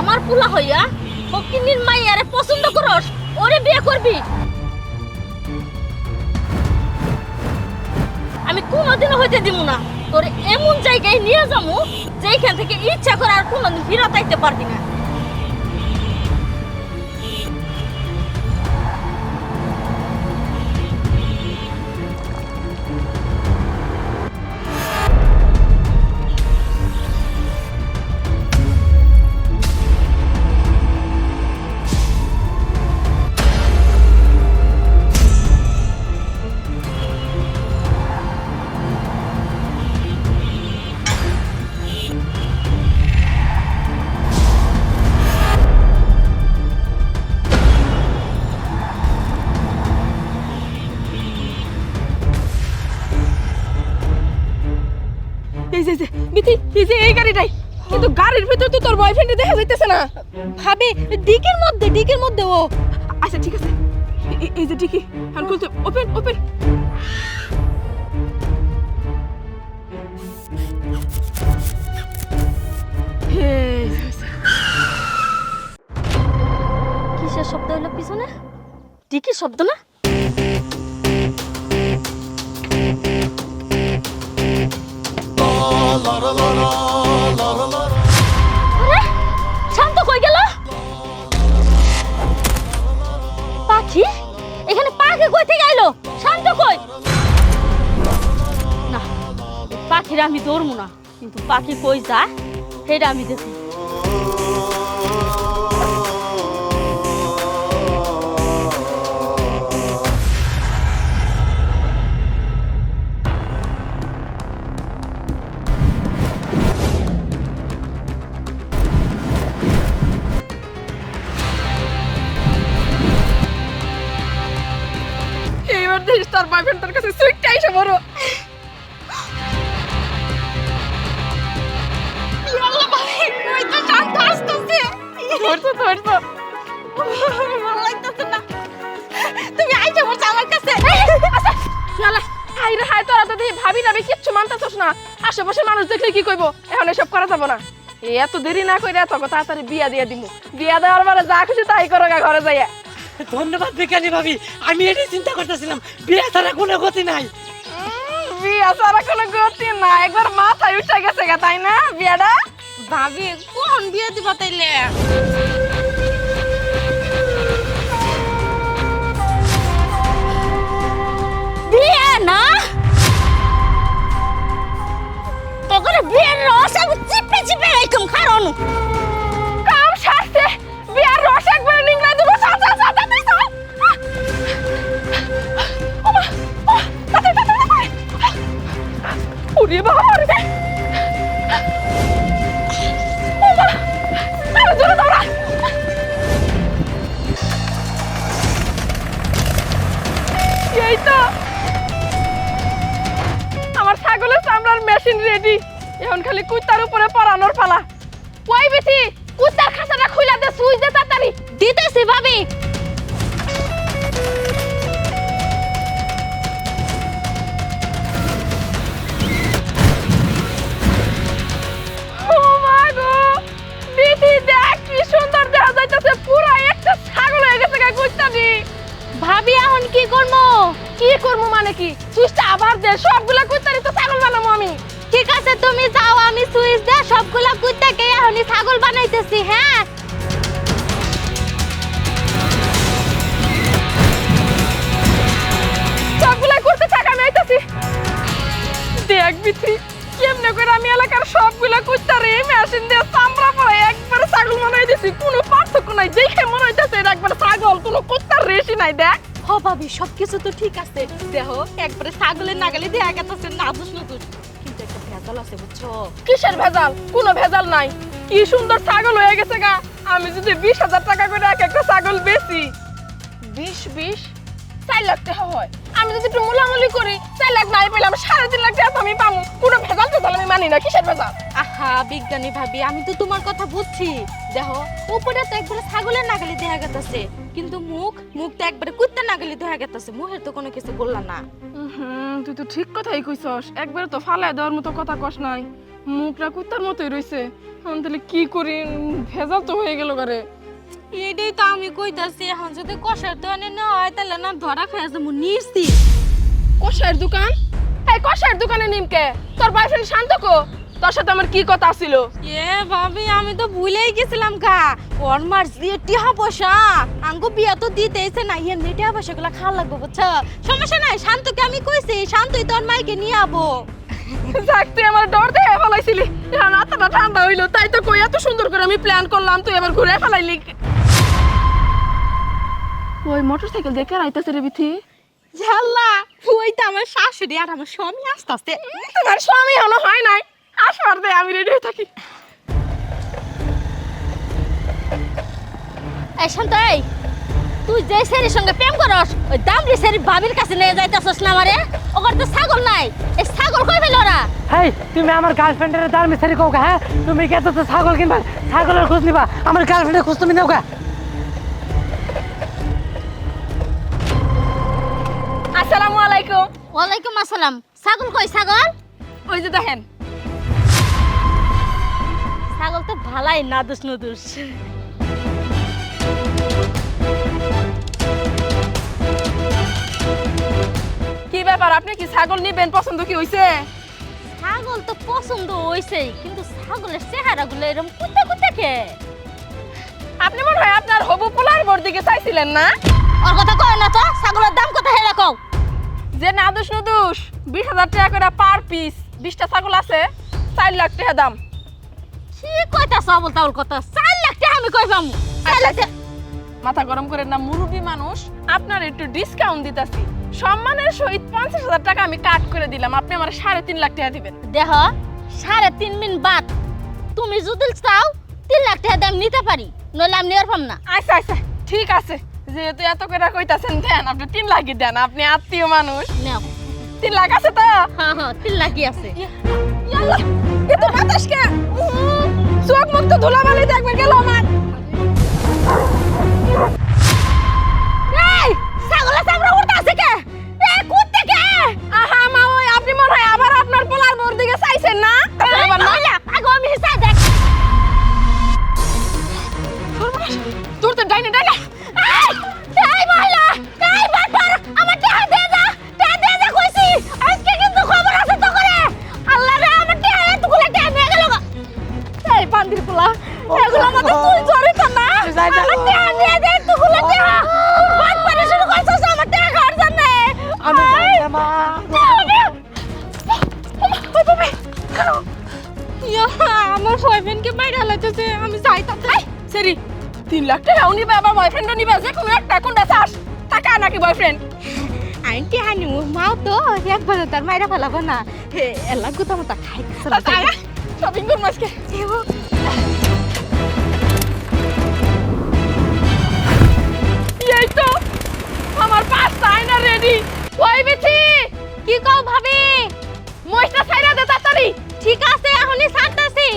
আমার পোলা হইয়া ফকিন্নির মাইয়ারে পছন্দ করস, ওরে বিয়ে করবি? আমি কোনোদিনও হইতে দিব না। তোর এমন জায়গায় নিয়ে যাবো যেখান থেকে ইচ্ছা করে আর কোনোদিন ফিরত আইতে পারবি না। এই গাড়িটাই, কিন্তু গাড়ির ভিতর তো তোর বয়ফ্রেন্ড দেখা যাইতেছে না। ভাবি ডিকের মধ্যে ও। আচ্ছা ঠিক আছে, এই যে ডিকি আর খুলতে, ওপেন ওপেন। কিসের শব্দ হলো পিছনে? ডিকির শব্দ না? শান্ত কই গেল? পাখি এখানে, পাখি কই থেকে আইলো? শান্ত কই? না, পাখির আমি ধরবো না, কিন্তু পাখি কই যায় সেটা আমি দেখি। এইবার দেখিস তোর বয়ফ্রেন্ড তোর কাছে সুইটটা এসে বড়। তুমি আইছো বলছো আমার কাছে? ভাবি না কিচ্ছু মানতেছস না। আশেপাশে মানুষ দেখলে কি কইবো? এখন এসব করা যাবো না। এত দেরি না করে এত তাড়াতাড়ি বিয়া দিয়ে দিমু। বিয়া দেওয়ার পরে যা খুশি তাই করো গা ঘরে যাইয়া। ধন্যবাদ বিজ্ঞানী ভাবি, আমি এটাই চিন্তা করতেছিলাম, বিয়ে ছাড়া কোনো গতি নাই। বিয়া ছাড়া কোনো গতি না, একবার মাথায় উঠে গেছে গা, তাই না বিয়াটা? ভাবি কোন বিয়ে দিবা তাইলে? বিয়ে না, তোকে বিয়ের রস আমি চিপে চিপে রাখুম কারণ কাম সারছে। বিয়ার রস একবার নিংলা দিব। সাথে সাথে দিছ। ওমা, তাতে তাতে তাতে। ওরে বাবা রে। ওমা, আরে জোরে দৌড়া। এই তো আমার ছাগলের চামড়ার মেশিন রেডি। এখন খালি কুত্তার উপরে পরানোর পালা। ওই বেশি কুত্তার খাঁচাটা খুইলা দে, সুইচ দে তাড়াতাড়ি। দিতেছি ভাবি। ও মা গো, বিটি দেখ কি সুন্দর দেখা যাইতেছে, পুরা একটা ছাগল হয়ে গেছে গা কুত্তাটি। ভাবি এখন কি করবো? কি করবো মানে কি? সুইচটা আবার দে, সবগুলা কুত্তারই তো ছাগল বানাবো আমি। ঠিক আছে তুমি যাও, আমি সুইচ দে সবগুলা কুত্তাকে এখনই ছাগল বানাইতেছি। হ্যাঁ সবগুলা করতে টাকা আমি আইতাছি। দেখ বিটি কেমনে করে আমি এলাকার সবগুলা কুত্তারে মেশিন দিয়ে চামড়া পরে একবারে ছাগল বানাই দিছি। কোনো পার্থক্য নাই, দেখে মনে হইতাছে এটা একবারে ছাগল, কোনো কুত্তার রেশি নাই। দেখ হ ভাবি, সবকিছু তো ঠিক আছে, দেখো একবারে ছাগলের নাগালে দেয়া গেছে না দোষ না দোষ, কিন্তু একটা ভেজাল আছে বুঝছো? কিসের ভেজাল? কোনো ভেজাল নাই। কি সুন্দর ছাগল হয়ে গেছে গা। আমি যদি 20,000 টাকা করে একটা ছাগল বেচি, 20 4 লাখ টাকা হয়। আমি যদি একটু মোলামুলি করি, 4 লাখ নাই পেলাম 3.5 লাখ টাকা আমি পাবো। কোনো ভেজাল ভেজাল আমি মানি না। কিসের ভেজাল? আহা বিজ্ঞানী ভাবি, আমি তো তোমার কথা বুঝছি। দেখো উপরে তো একবারে ছাগলের নাগালে দেয়া গেছে, কিন্তু মুখ তো একবারে কুত্তার নাগালে দেয়া গেছে। মুখের তো কোনো কিছু বললা না। তুই তো ঠিক কথাই কইছস। একবারে তো ফালায় দেওয়ার মতো কথা কস নাই। মুখটা কুত্তার মতোই রইছে। আমি তাহলে কি করি? ভেজাল তো হয়ে গেল গারে। এটাই তো আমি কইতাছি, এখন যদি কষার দোকানে না হয় তাহলে না ধরা খাই আছে নিশ্চিত। কষাইয়ের দোকান? এই কষাইয়ের দোকানে নিমকে তোর বয়ফ্রেন্ড শান্ত কো, তোর সাথে আমার কি কথা ছিল? এ ভাবি আমি তো ভুলেই গেছিলাম গা। ওর মার দিয়ে টিহা পয়সা আঙ্গু বিয়া তো দিতেইছে না, এমনি টিহা পয়সাগুলো খাওয়া লাগবে বুঝছো। সমস্যা নাই, শান্তকে আমি কইছি শান্তই তোর মাইকে নিয়ে আবো। যাক তুই আমার ডর দেখে ফেলাইছিলি, এখন আত্মাটা ঠান্ডা হইলো, তাই তো কই এত সুন্দর করে আমি প্ল্যান করলাম, তুই এবার ঘুরে ফেলাইলি। ওই মোটরসাইকেল দেখে রাইতাছে রে বিথি। ঝাল্লা ওই তো আমার শাশুড়ি আর আমার স্বামী আসতেছে। তোমার স্বামী এখনো হয় নাই, আসবার দে আমি রেডি হয়ে থাকি। এই শান্ত, এই তুই যে সেরির সঙ্গে প্রেম করস ওই দামড়ি সেরি ভাবির কাছে নিয়ে যাইতাছস না আমারে? ওখানে তো ছাগল নাই, এই ছাগল কই পেল ওরা? হেই, তুমি আমার গার্লফ্রেন্ডের দার মিস্ত্রি কও হ্যাঁ? তুমি কে তো ছাগল কিনবা, ছাগলের খোঁজ নিবা, আমার গার্লফ্রেন্ডের খোঁজ তুমি নাও গা। আসসালামু আলাইকুম। ওয়ালাইকুম আসসালাম। ছাগল কই ছাগল? ওই যে দেখেন। ছাগল তো ভালাই নাদুস নুদুস। কি ব্যাপার, আপনি কি ছাগল নিবেন? পছন্দ কি হইছে? ছাগল তো পছন্দ হইছেই, কিন্তু ছাগলের চেহারাগুলো এরকম কুত্তা কুত্তা কে? আপনি মনে হয় আপনার হবু পোলার বোর দিকে চাইছিলেন না? ওর কথা কয় না তো, ছাগলের দাম কত হেরা কও? যে নাদুস নুদুস 20,000 টাকা করে পার পিস, 20টা ছাগল আছে, 4 লাখ টাকা দাম। কি কইতাছ আবল তাবল কথা? 4 লাখ টাকা আমি কই পামু? 4 লাখ টাকা? মাথা গরম করেন না, মুরব্বী মানুষ, আপনার একটু ডিসকাউন্ট দিতাছি। সম্মানের সহিত 50,000 টাকা আমি কাট করে দিলাম, আপনি আমার 3.5 লাখ টাকা দিবেন। দেহ 3.5 মিন বাদ, তুমি যদি চাও 3 লাখ টাকা দাম নিতে পারি, নইলে আমি নিতে পারম না। আচ্ছা আচ্ছা ঠিক আছে, যেহেতু এত করে কইতাছেন দেন, আপনি 3 লাখই দেন, আপনি আত্মীয় মানুষ। নাও। 3 লাখ আছে তো? হ্যাঁ হ্যাঁ 3 লাখই আছে। ইয়াল্লা, এ তো বাতাস কে? চোখ মুখ তো ধুলাবালি দেখবে গেল আমার। এই ছাগলে চামড়া উড়তে আছে কে? এ কুত্তে কে? আহা মা, ওই আপনি মনে হয় আবার আপনার পোলার বোর দিকে চাইছেন না? আবার না আগে আমি হিসাব দেখ। তোর তো ডাইনে ডাইনে। এই মহিলা, এই বাটর আমার টাকা দে যা, টাকা দে যা কইছি। আজকে কিন্তু খবর আছে তো করে। আল্লাহ রে আমার টাকা এতগুলো টাকা নিয়ে গেল গা। এই বান্দির পোলা, এগুলো আমাদের তুই জড়িত না? আমার টাকা নিয়ে দে এতগুলো টাকা। বাদ পারে শুরু করছস আমার টাকা খাওয়ার জন্য। আমি মা ইয়া, আমার বয়ফ্রেন্ডকে বাইরে হালাইতেছে, আমি যাইতাছি। সরি, 3 লাখ টাকা নিবে, আবার বয়ফ্রেন্ডও নিবে, যে কোনো একটা কোনটা চাস? টাকা নাকি বয়ফ্রেন্ড? আন্টি হানু মাও তো একবার তার মাইরা ফেলাবো না। হে এলা গুতা মতা খাইতেছে। শপিং করবো আজকে। এই তো আমার 5টা আয়না রেডি। ওই বিথি, কি কও ভাবি? মইটা ছাইরা দে তাড়াতাড়ি। ঠিক আছে এখনই ছাড়তাছি।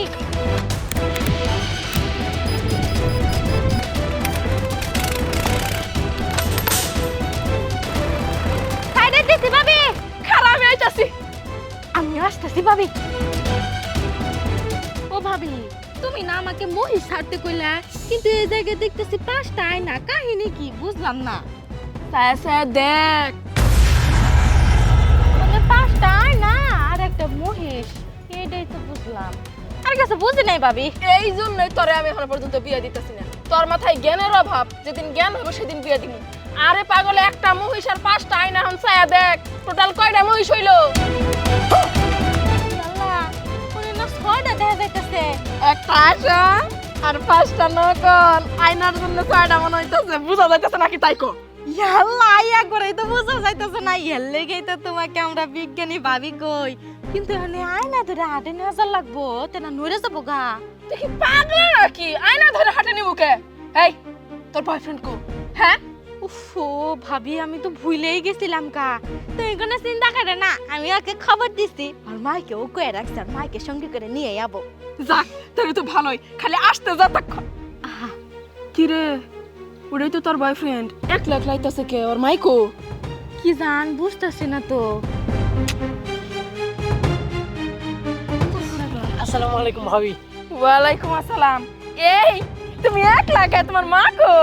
সাইডে দিছি ভাবি। খারাপ আমি আইতাছি। আমি আসতেছি ভাবি। ও ভাবি, তুমি না আমাকে মহিষ ছাড়তে কইলা, কিন্তু এই জায়গায় দেখতেছি 5টা আয়না, কাহিনী কি বুঝলাম না। সায়া দেখ, মানে 5টা আয়না আর একটা মহিষ, এটাই তো বুঝলাম, আর কাছে বুঝি নাই ভাবি। এই জন্যই তোরে আমি এখন পর্যন্ত বিয়ে দিতেছি না। তোর মাথায় জ্ঞানের অভাব, যেদিন জ্ঞান হবে সেদিন বিয়ে দিবি। আরে পাগলে, একটা মহিষ আর 5টা আয়না, এখন ছায়া দেখ টোটাল কয়টা মহিষ হইলো? আল্লাহ, ওরে না 6টা দেখা যাইতেছে। একটা আশা আর 5টা নকল। আয়নার জন্য 6টা মনে হইতাছে, বুঝা যাইতেছে নাকি তাই কো? ইয়াল্লা আইয়া করে তো বুঝা যাইতেছে না, এর লেগেই তো তোমাকে আমরা বিজ্ঞানী ভাবি কই। কিন্তু এখানে আয়না ধরে হাটে নিয়ে যাওয়া লাগবো, তেনা নড়ে যাবো গা। তুই কি পাগল নাকি? আয়না ধরে হাঁটে নি মুখে? এই তোর বয়ফ্রেন্ড কো? হ্যাঁ উফ ও ভাবি, আমি তো ভুলেই গেছিলাম কা। তো এখানে চিন্তা করে না, আমি ওকে খবর দিছি, আর মাইকে ও কয়ে রাখছে, আর মাইকে সঙ্গে করে নিয়ে যাবো। যাক, তোর তো ভালোই, খালি আসতে যা তখন। আহা, কি রে, ওটাই তো তোর বয়ফ্রেন্ড। 1 লাখ লাইতাছে কে? ওর মাইকো কি জান বুঝতেছি না তো। আসসালামু আলাইকুম ভাবি। ওয়ালাইকুম আসসালাম। এই তুমি একলা কে, তোমার মা কো?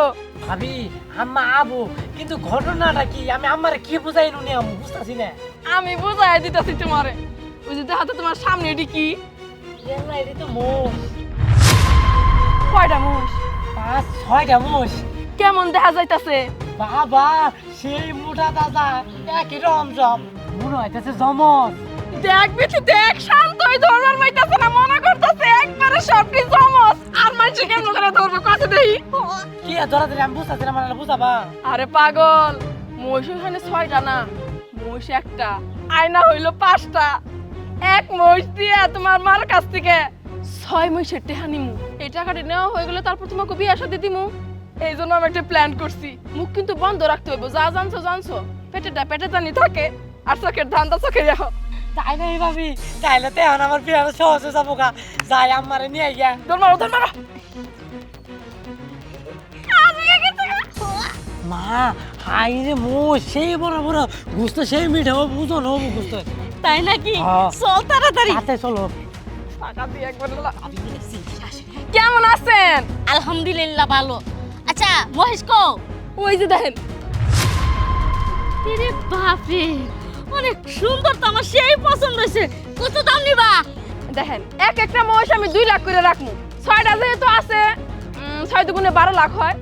ভাবি আম্মা আবু, কিন্তু ঘটনাটা কি আমি আম্মারে কি বুঝাই নুনি আমি বুঝতাছি না। আমি বুঝাই দিতেছি তোমারে। ওই যে হাতে তোমার সামনে এটি কি? এলা এটি তো মোষ, কয়টা মোষ? 5-6টা মোষ। কেমন দেখা যাইতাছে? বাবা সেই মোটা তাজা একই রকম সব, মনে হইতেছে জমজ। দেখ বেশি দেখ, শান্ত হয়ে ধরবার পাইতাছে না, মনে করতেছে একবারে সবটি জমজ। আর মাঝে কেমন করে ধরবো কথা দেই? কি ধরা ধরে আমি বুঝতাছি না, মানে বুঝাবা। আরে পাগল, মহিষ ওখানে 6টা না, মহিষ একটা, আয়না হইলো 5টা। এক মহিষ দিয়ে তোমার মার কাছ থেকে 6 মহিষের টেহা নিমু। এই টাকাটা নেওয়া হয়ে গেলে তারপর তোমাকে বিয়ে শাদী দিমু। এই জন্য আমি একটা প্ল্যান করছি। মুখ কিন্তু বন্ধ রাখতে হইব, যা জানছো জানছো। পেটেটা পেটে জানি থাকে, আর চোখের ধান্দা চোখে রাখো। তাই নাই ভাবি, তাইলে তো এখন আমার বিয়ে সহজ হয়ে যাবো গা। যাই আম্মারে নিয়ে গিয়া। ধর মারো, ধর মারো। মা হাই রে মোষ সেই বড় বড় গুস্ত, সেই মিঠে হবো, বুঝো না হবো গুস্ত। তাই নাকি? হ্যাঁ। চল তাড়াতাড়ি। তাতে চলো। টাকা দিয়ে একবার কেমন আছেন? আলহামদুলিল্লাহ ভালো। আচ্ছা মহেশ কো? ওই যে দেখেন। আরে বাপরে, অনেক সুন্দর তো, আমার সেই পছন্দ হয়েছে। কত দাম নিবা? দেখেন এক একটা মহিষ আমি 2 লাখ করে রাখবো। 6টা যেহেতু আছে, 6 দুগুণে 12 লাখ হয়।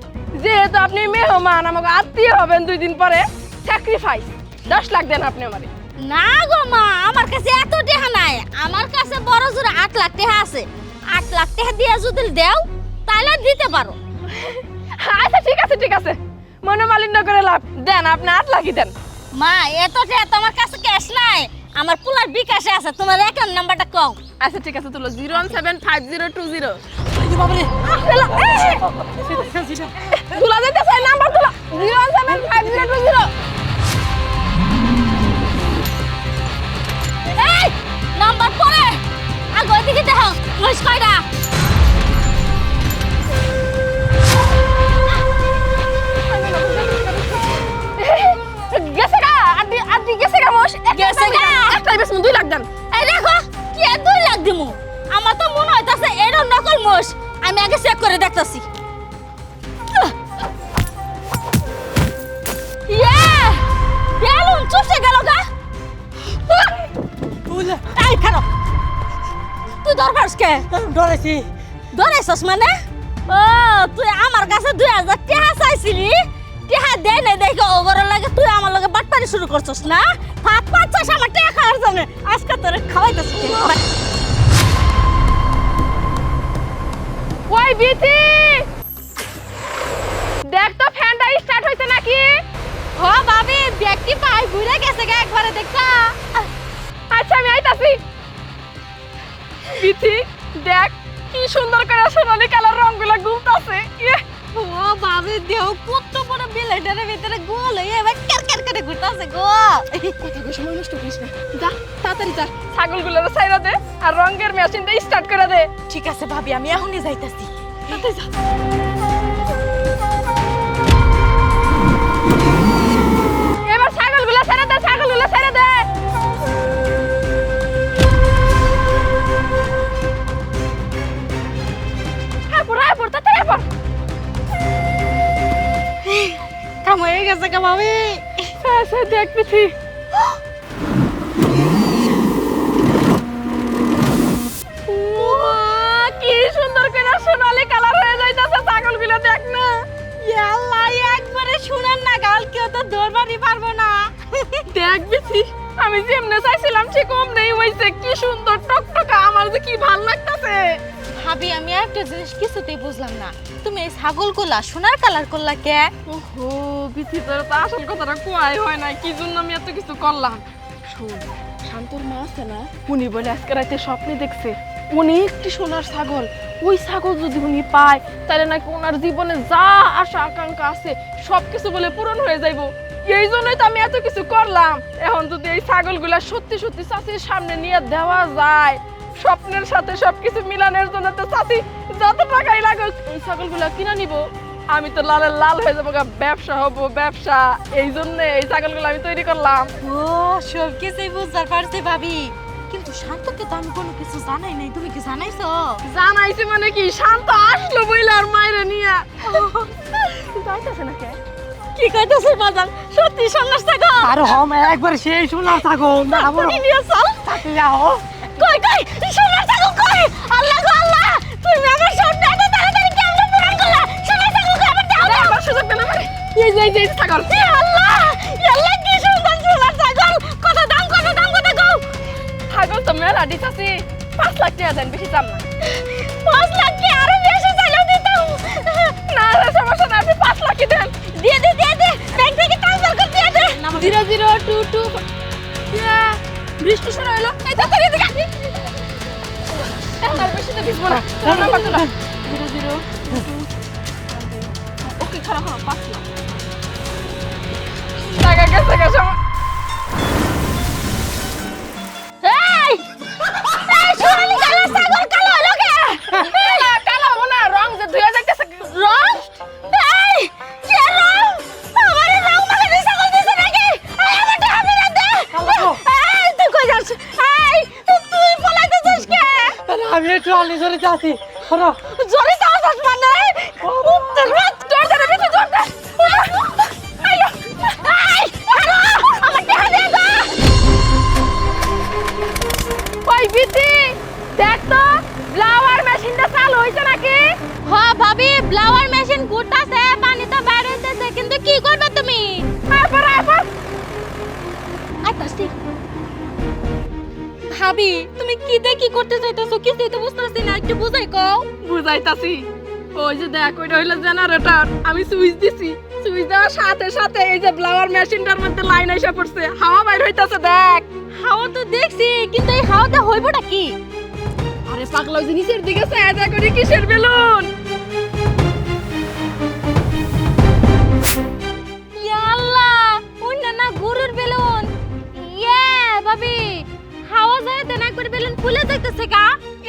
যেহেতু আপনি মেহমান, আমাকে আত্মীয় হবেন 2 দিন পরে, স্যাক্রিফাইস 10 লাখ দেন আপনি আমারে। না গো মা, আমার কাছে এত টাকা নাই। আমার কাছে বড় জোরে 8 লাখ টাকা আছে। 8 লাখ টাকা দিয়ে যদি দেও তাহলে দিতে পারো। আচ্ছা ঠিক আছে ঠিক আছে, মনোমালিন্য করে লাভ, দেন আপনি 8 লাখই দেন। মা এত টাকা তো আমার কাছে ক্যাশ নাই, আমার পুলার বিকাশে আছে। তোমার অ্যাকাউন্ট নাম্বারটা কও। আচ্ছা ঠিক আছে, তুলো 0175020। বাবারে তুলা যেতে চাই, নাম্বার তুলো 0175020। এই নাম্বার পরে আগে ওইদিকে দেখো, মহিষ কয়টা? গেছে গা, আদি গেছে গা মোষ। গেছে গা? একটাই বেশ 2 লাখ দেন। এই দেখো কি 2 লাখ দিমু? আমার তো মনে হইতাছে এটা নকল মোষ। আমি আগে চেক করে দেখতাছি। ইয়ে বেলুন চুপসে গেল গা। এই খারাপ, তুই দরবারস কে? ডরেছি। ধরেছস মানে? ও তুই আমার কাছে 2000 টাকা চাইছিলি, টাকা দে নাই দেখে ওগরে লাগে তুই আমার লগে বাটপারি শুরু করছস না? ভাত পাচ্ছস আমার টাকা খাওয়ার জন্য। আজকে তোরে খাওয়াইতেছি। ওই বিথি, দেখ তো ফ্যানটা স্টার্ট হইছে নাকি? ও ভাবি দেখি পাই ঘুরে গেছে গা একবারে দেখা। আচ্ছা আমি আইতাছি। বিথি দেখ কি সুন্দর করে সোনালী কালার রংগুলো ঘুরতাছে। ও ভাবি দেও কত বড় বিলেটের ভিতরে গোল হয়ে এবার কার করে ঘুরতাছে গো। কথা কই সময় নষ্ট করিস না, যা তাড়াতাড়ি যা, ছাগলগুলোর ছাইরা দে আর রঙের মেশিনটা স্টার্ট করে দে। ঠিক আছে ভাবি, আমি এখনই যাইতাছি। তাড়াতাড়ি যা। এবার ছাগলগুলো ছেড়ে দে, ছাগলগুলো ছেড়ে দে। হ্যাঁ পড় তাড়াতাড়ি পড়। কাম হয়ে গেছে গা ভাবি। আচ্ছা দেখ বিথি, কি সুন্দর করে সোনালী কালার হয়ে যাইতাছে ছাগলগুলো, দেখ না। আল্লাহ একবারে শুনেন না, গাল কেউ তো ধরবারই পারবো না। দেখ বিথি, আমি যেমনে চাইছিলাম ঠিক অমনেই হইছে। কি সুন্দর টকটকা, আমার যে কি ভাল লাগতাছে। ভাবি আমি একটা জিনিস কিছুতেই বুঝলাম না, তুমি এই ছাগলগুলা সোনার কালার করলা কে? ওহো বিথি, তোর তো আসল কথাটা কোয়াই হয় না, কি জন্য আমি এত কিছু করলাম। শোন, শান্তর মা আছে না, উনি বলে আজকে রাতে স্বপ্নে দেখছে উনি একটি সোনার ছাগল। ওই ছাগল যদি উনি পায় তাহলে নাকি ওনার জীবনে যা আশা আকাঙ্ক্ষা আছে সবকিছু বলে পূরণ হয়ে যাইবো। এই জন্যই তো আমি এত কিছু করলাম। এখন যদি এই ছাগলগুলা সত্যি সত্যি চাচির সামনে নিয়ে দেওয়া যায়, স্বপ্নের সাথে সবকিছু মিলানোর জন্য তো চাচি যত টাকাই লাগুক এই ছাগলগুলা কিনে নিব। আমি তো লালের লাল হয়ে যাবো, ব্যবসা হবো ব্যবসা। এই জন্য এই ছাগলগুলো আমি তৈরি করলাম। ও সব কিছুই বুঝতে পারছি ভাবি। কিন্তু শান্তকে তো আমি কোনো কিছু জানাই নাই, তুমি কি জানাইছো? জানাইছি মানে কি, শান্ত আসলো বইলে আর মায়েরা নিয়ে যাইতেছে না কে? কি কইতেছিস বাজান? সত্যি সোনার ছাগল? আরে হম একবার সেই শোনা ছাগল না আমার তুই নিয়ে চল। সাথে যাও। কই সোনার ছাগল কই? আল্লাহ গো আল্লাহ, তুমি আমার স্বপ্নটা এত তাড়াতাড়ি কেমনে পূরণ করলা? সোনার ছাগল কই? আমার দাও দাও। আমার সুযোগ দেন আমারে। এই ছাগল। এ আল্লাহ, আল্লাহ কি সুন্দর সোনার ছাগল! কত দাম কথা কও? ছাগল তো মেলা দিতাছি, 5 লাখ টাকা দেন, বেশি দাম না। 5 লাখ কি আরো বেশি চাইলেও দিতাম। না রে, সমস্যা নাই, আপনি 5 লাখই দেন। দিয়ে দে ব্যাংক থেকে ট্রান্সফার করে দিয়ে দে। 0022 বৃষ্টি শুরু হলো, এই তাড়াতাড়ি এদিকে আয়। আর বেশি তো ভিজবো না, নাম্বার তো না। 0022 ওকে, খারাপ 5 লাখ টাকা গেছে গেছে আমার। এই সোনালি কালো ছাগল কালো হলো কে? কালো হবো না, রং যে ধুয়ে যাইতেছে। রং? এই কে রং? আমারে রং মাখানো ছাগল দিছে নাকি? এই আমার টাকা ফেরত দে। এই তুই কই যাস? এই তুই পলাইতেছিস কে? আরে আমি একটু আনি ধরে যাচ্ছি ধরো। জোরে চাওয়াস মানে? তোর রাত তোর ধরে বিতে তোর দে। আইলো এই আরে আমার টাকা দে দা। ওই বিতি, দেখ তো ব্লাওয়ার মেশিনটা চালু হইছে নাকি? হ্যাঁ ভাবি, ব্লাওয়ার মেশিন ঘুরতাছে, পানি তো বাইরে হইতেছে, কিন্তু কি করবে তুমি? আইতাছি। ভাবি, তুমি কি করতে চাইতেছো? কিছুই তো বুঝতেছি না, একটু বুঝাই কও। বুঝাইতাছি। ওই যে দেখ, ওইটা হইলো জেনারেটর, আমি সুইচ দিছি, সুইচ দেওয়ার সাথে সাথে এই যে ব্লাওয়ার মেশিনটার মধ্যে লাইন এসে পড়ছে, হাওয়া বাইর হইতাছে, দেখ। হাওয়া তো দেখছি, কিন্তু এই হাওয়াতে হইবটা কি? আরে পাগলা, ওই যে নিচের দিকে চায়দা করে কিসের বেলুন? ইয়া আল্লাহ, ওইটা না গরুর বেলুন। ইয়ে ভাবি, হাওয়া যায় দেনা করে বেলুন ফুলে যাইতেছে কা?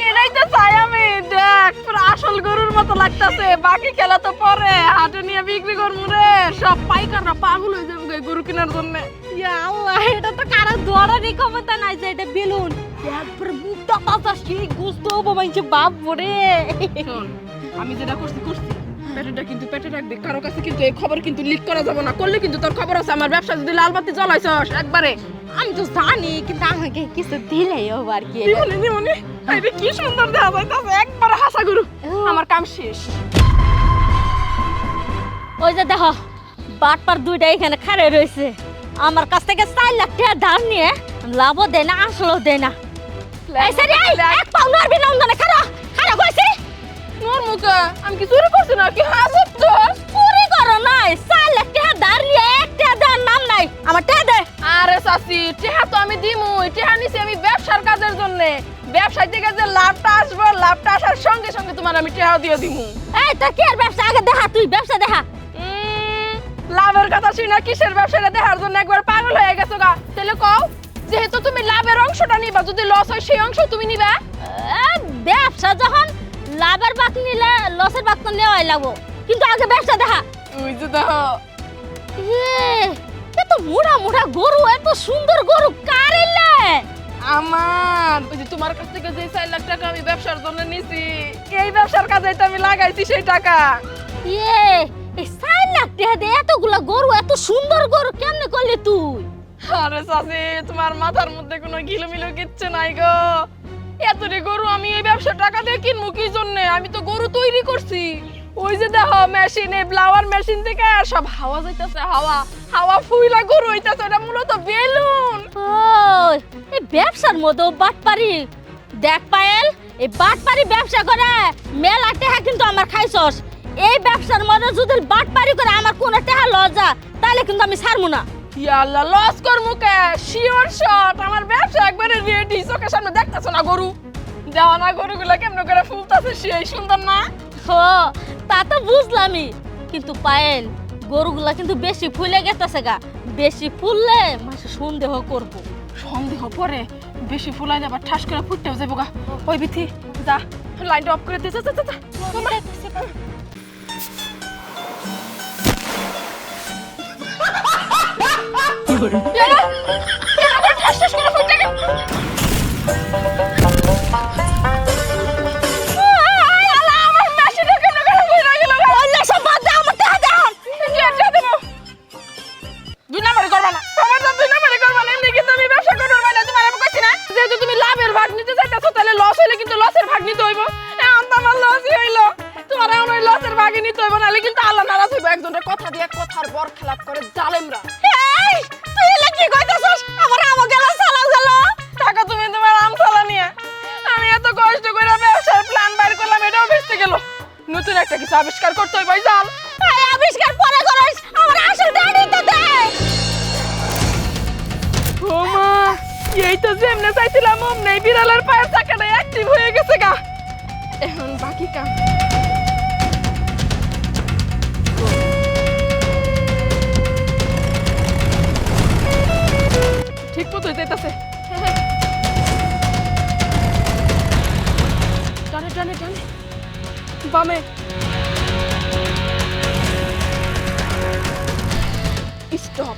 এটাই তো চাই আমি, দেখ পুরো আসল গরুর মতো লাগতাছে। বাকি খেলা তো পরে হাটে নিয়ে বিক্রি করবো রে, সব পাইকাররা পাগল হয়ে যাবে গরু কেনার জন্য। ইয়া আল্লাহ, এটা তো কারো ধরারই ক্ষমতা নাই যে এটা বেলুন। একবার মুখটা কাঁচা সেই গুস্ত বাবাইছে বাপ রে। শোন, আমি যেটা করছি পেটেটা কিন্তু পেটে রাখবি, কারো কাছে কিন্তু এই খবর কিন্তু লিক করা যাবে না, করলে কিন্তু তোর খবর আছে। আমার ব্যবসা যদি লাল বাতি জ্বলাইছস একবারে। আমি তো জানি, কিন্তু আমাকে কিছু দিলেই আবার কি? নিমনি আরে কি সুন্দর দেখা যাইতাছে, একবারে হাসা গরু। আমার কাম শেষ। ওই যে দেখো, বাটপার দুইটা এখানে খাড়ে রয়েছে, আমার কাছ থেকে 4 লাখ টাকা ধার নিয়ে লাভও দেয় না, আসলও দেয় না। এই সারি, এক পাও নড়বি না, অন্ধনে খাড়া কইছি। মোর মুখে আমি কি চুরি করছি না, কি হাসব তো? চুরি করো নাই, 4 লাখ টাকা ধার নিয়ে একটা দেওয়ার নাম নাই। আমার টাকা দে। আরে চাচি, টেহা তো আমি দিমুই, টেহা নিছি আমি ব্যবসার কাজের জন্য। ব্যবসায় থেকে যে লাভটা আসবে, লাভটা আসার সঙ্গে সঙ্গে তোমার আমি টেহা দিয়ে দিমু। এই তো কি আর ব্যবসা? আগে দেখা, তুই ব্যবসা দেখা। লাভের কথা শুনে কিসের ব্যবসাটা দেখার জন্য একবার পাগল হয়ে গেছো গা? তাহলে কও, যেহেতু তুমি লাভের অংশটা নিবা, যদি লস হয় সেই অংশ তুমি নিবা। ব্যবসা যখন লাভের বাক নিলে লসের বাক তো নেওয়াই লাগবো, কিন্তু আগে ব্যবসা দেখা। ওই যে দেখো, এত মোটা গরু, এত সুন্দর গরু কার এলে? আমার ওই যে তোমার কাছ থেকে যে 4 লাখ টাকা আমি ব্যবসার জন্য নিছি, এই ব্যবসার কাজে তো আমি লাগাইছি সেই টাকা। এই 4 লাখ টাকা দিয়ে এতগুলা গরু, এত সুন্দর গরু কেমনে করলি তুই? আরে চাচি, তোমার মাথার মধ্যে কোনো গিলোমিলো কিচ্ছু নাই গো। এতটি গরু আমি এই ব্যবসার টাকা দিয়ে কিনবো কি জন্য? আমি তো গরু তৈরি করছি। ওই যে দেখো মেশিনে, ব্লাওয়ার মেশিন থেকে সব হাওয়া যাইতেছে, হাওয়া ফুইলা গরু হইতাছে, ওটা মূলত বেলুন। ওই এই ব্যবসার মধ্যে বাটপারি দেখ পায়েল, এই বাটপারি ব্যবসা করে মেলা টাকা কিন্তু আমার খাইছস। এই ব্যবসার মধ্যে যদি বাটপারি করে আমার কোনো টাকা লজা, তাহলে কিন্তু আমি ছাড়বো না। ইয়া আল্লাহ, লস কর মুকে, শিওর শট। আমার ব্যবসা একবারে রেডি, চোখের সামনে দেখতাছো না গরু? দেওয়া না গরুগুলা কেমন করে ফুলতাছে, সেই সুন্দর না? ও তা তো বুঝলামই, কিন্তু পায়েল গরুগুলা কিন্তু বেশি ফুলে গেতেছে গা। বেশি ফুললে মাসে সন্দেহ করবো। সন্দেহ পরে বেশি ফুলাই যাবার ঠাস করে ফুটতেও যাবো গা। ওই বিথি যা, লাইনটা অফ করে দিয়েছে। ঠাস ঠাস করে ফুটে গেল। গাছের বাগে নিতে হইব, নাহলে কিন্তু আল্লাহ নারাজ হইব। একজনের কথা দিয়ে কথার বর খেলাপ করে জালেমরা। এই তুই এলা কি কইতাছস? আমার আমো গেল চালাও গেল। টাকা তুমি তোমার আম চালা নিয়ে, আমি এত কষ্ট করে ব্যবসার প্ল্যান বাইর করলাম, এটাও বেঁচতে গেল। নতুন একটা কিছু আবিষ্কার করতে হইব জাল। এই আবিষ্কার পরে করিস, আমার আসল গাড়ি তো দে। ও মা, এই তো যেমনে চাইছিলাম অমনে বিড়ালের পায়ের চাকাটা অ্যাক্টিভ হয়ে গেছে গা। এখন বাকি কাম। ঠিক মতো যাইতাছে। টানে টানে টানে বামে। স্টপ।